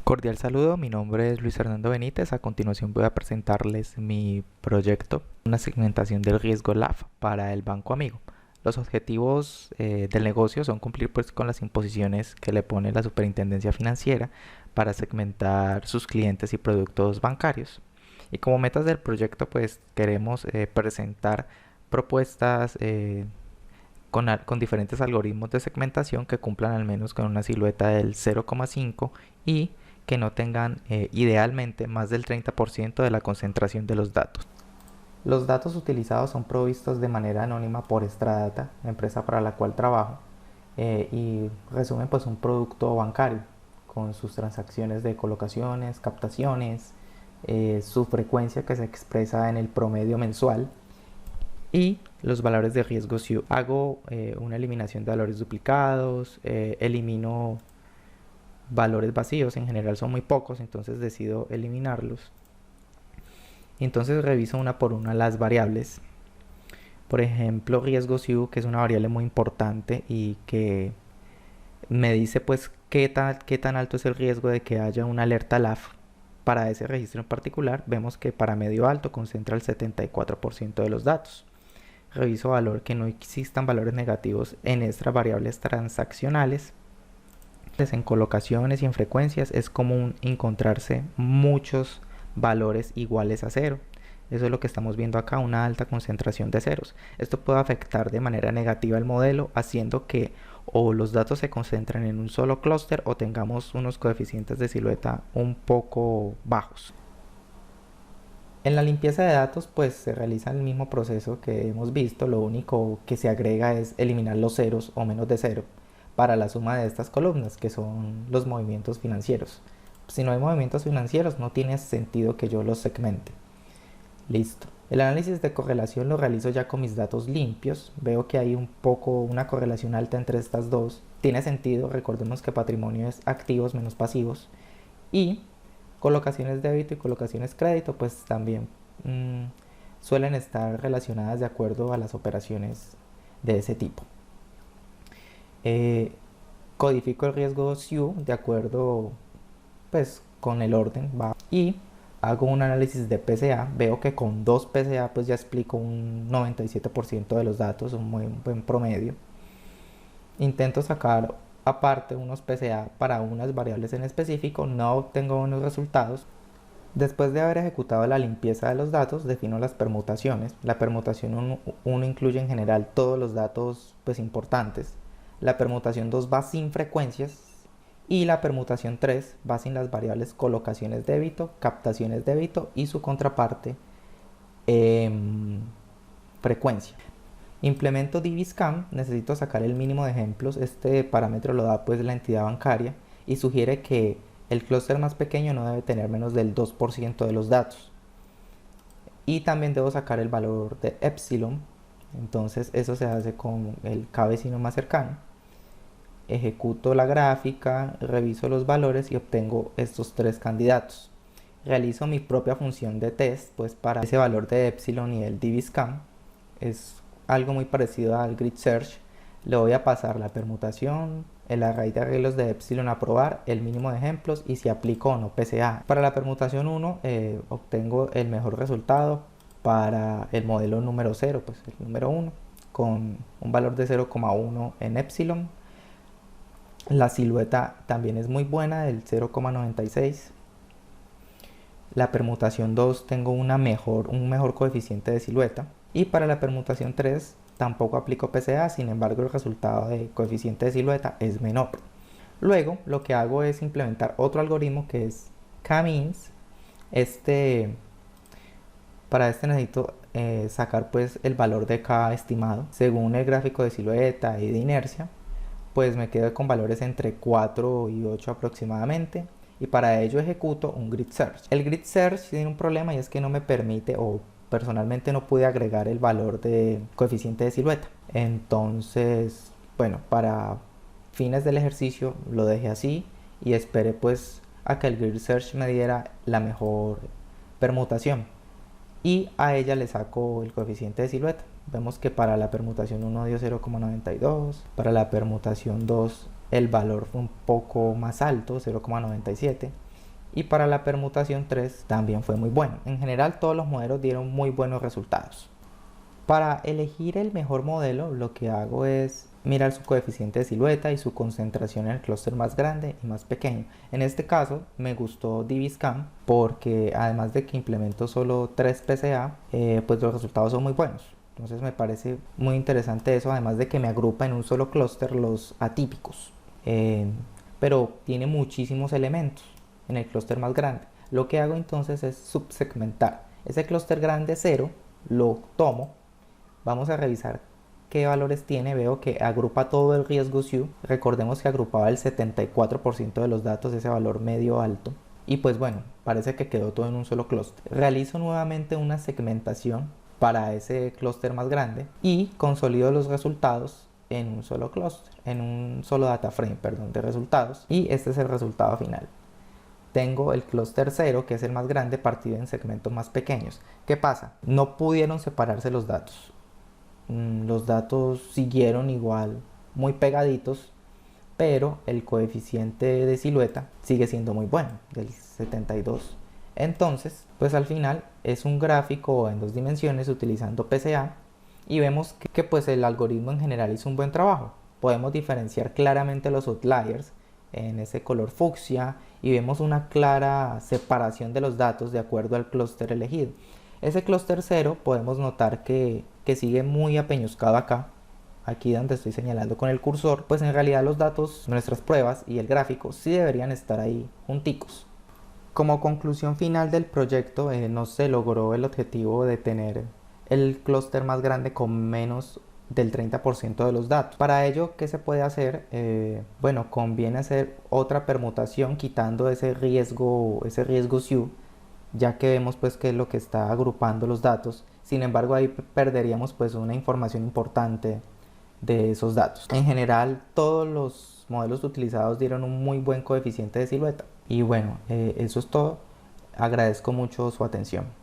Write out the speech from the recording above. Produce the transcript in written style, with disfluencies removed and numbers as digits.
Cordial saludo, mi nombre es Luis Fernando Benítez. A continuación voy a presentarles mi proyecto, una segmentación del riesgo LAF para el Banco Amigo. Los objetivos del negocio son cumplir pues con las imposiciones que le pone la Superintendencia Financiera para segmentar sus clientes y productos bancarios. Y como metas del proyecto pues queremos presentar propuestas con diferentes algoritmos de segmentación que cumplan al menos con una silueta del 0,5 y que no tengan idealmente más del 30% de la concentración de los datos. Los datos utilizados son provistos de manera anónima por Stradata, la empresa para la cual trabajo, y resumen pues un producto bancario con sus transacciones de colocaciones, captaciones, su frecuencia que se expresa en el promedio mensual y los valores de riesgo SIU. Hago una eliminación de valores duplicados, elimino valores vacíos, en general son muy pocos, entonces decido eliminarlos. Y entonces reviso una por una las variables. Por ejemplo, riesgo SIU, que es una variable muy importante y que me dice pues qué tan alto es el riesgo de que haya una alerta LAF. Para ese registro en particular, vemos que para medio alto concentra el 74% de los datos. Reviso valor que no existan valores negativos en estas variables transaccionales. En colocaciones y en frecuencias es común encontrarse muchos valores iguales a cero. Eso es lo que estamos viendo acá, una alta concentración de ceros. Esto puede afectar de manera negativa el modelo, haciendo que o los datos se concentren en un solo clúster o tengamos unos coeficientes de silueta un poco bajos. En la limpieza de datos pues se realiza el mismo proceso que hemos visto, lo único que se agrega es eliminar los ceros o menos de cero para la suma de estas columnas, que son los movimientos financieros. Si no hay movimientos financieros, no tiene sentido que yo los segmente. Listo. El análisis de correlación lo realizo ya con mis datos limpios. Veo que hay una correlación alta entre estas dos. Tiene sentido, recordemos que patrimonio es activos menos pasivos. Y colocaciones débito y colocaciones crédito, pues también suelen estar relacionadas de acuerdo a las operaciones de ese tipo. Codifico el riesgo SIU de acuerdo pues con el orden y hago un análisis de PCA. Veo que con 2 PCA pues ya explico un 97% de los datos, un muy buen promedio. Intento sacar aparte unos PCA para unas variables en específico, no obtengo buenos resultados. Después de haber ejecutado la limpieza de los datos, defino las permutaciones. La permutación 1 incluye en general todos los datos pues importantes. La permutación 2 va sin frecuencias y la permutación 3 va sin las variables colocaciones débito, captaciones débito y su contraparte frecuencia. Implemento DBSCAM, necesito sacar el mínimo de ejemplos. Este parámetro lo da pues la entidad bancaria y sugiere que el clúster más pequeño no debe tener menos del 2% de los datos. Y también debo sacar el valor de epsilon, entonces eso se hace con el K vecino más cercano. Ejecuto la gráfica, reviso los valores y obtengo estos 3 candidatos. Realizo mi propia función de test pues para ese valor de epsilon y el DBSCAM. Es algo muy parecido al grid search. Le voy a pasar la permutación, el array de arreglos de epsilon a probar, el mínimo de ejemplos y si aplico o no PCA. Para la permutación 1 obtengo el mejor resultado para el modelo número 0, pues el número 1, con un valor de 0,1 en epsilon. La silueta también es muy buena, del 0,96. La permutación 2 tengo un mejor coeficiente de silueta. Y para la permutación 3 tampoco aplico PCA, sin embargo el resultado de coeficiente de silueta es menor. Luego lo que hago es implementar otro algoritmo que es K-means. Para este necesito sacar pues el valor de K estimado según el gráfico de silueta y de inercia. Pues me quedo con valores entre 4 y 8 aproximadamente. Y para ello ejecuto un grid search. El grid search tiene un problema y es que no me permite, o personalmente no pude agregar el valor de coeficiente de silueta. Entonces, bueno, para fines del ejercicio lo dejé así y esperé pues a que el grid search me diera la mejor permutación. Y a ella le saco el coeficiente de silueta. Vemos que para la permutación 1 dio 0,92, para la permutación 2 el valor fue un poco más alto, 0,97, Y para la permutación 3 también fue muy bueno. En general todos los modelos dieron muy buenos resultados. Para elegir el mejor modelo, lo que hago es mirar su coeficiente de silueta y su concentración en el clúster más grande y más pequeño. En este caso me gustó DBSCAN porque además de que implemento solo 3 PCA, pues los resultados son muy buenos. Entonces me parece muy interesante eso, además de que me agrupa en un solo clúster los atípicos. Pero tiene muchísimos elementos en el clúster más grande. Lo que hago entonces es subsegmentar. Ese clúster grande 0 lo tomo. Vamos a revisar qué valores tiene. Veo que agrupa todo el riesgo SIU. Recordemos que agrupaba el 74% de los datos, ese valor medio alto. Y pues bueno, parece que quedó todo en un solo clúster. Realizo nuevamente una segmentación para ese clúster más grande y consolido los resultados en un solo clúster, en un solo data frame, perdón, de resultados. Y este es el resultado final. Tengo el clúster 0, que es el más grande, partido en segmentos más pequeños. ¿Qué pasa? No pudieron separarse los datos. Los datos siguieron igual, muy pegaditos, pero el coeficiente de silueta sigue siendo muy bueno, del 72. Entonces, pues al final es un gráfico en 2 dimensiones utilizando PCA y vemos que pues el algoritmo en general hizo un buen trabajo. Podemos diferenciar claramente los outliers en ese color fucsia y vemos una clara separación de los datos de acuerdo al clúster elegido. Ese clúster 0 podemos notar que sigue muy apeñuscado acá, aquí donde estoy señalando con el cursor, pues en realidad los datos, nuestras pruebas y el gráfico sí deberían estar ahí junticos. Como conclusión final del proyecto, no se logró el objetivo de tener el clúster más grande con menos del 30% de los datos. Para ello, ¿qué se puede hacer? Bueno, conviene hacer otra permutación quitando ese riesgo SIU, ya que vemos pues que es lo que está agrupando los datos. Sin embargo, ahí perderíamos pues una información importante de esos datos. En general, todos los modelos utilizados dieron un muy buen coeficiente de silueta. Y bueno, eso es todo. Agradezco mucho su atención.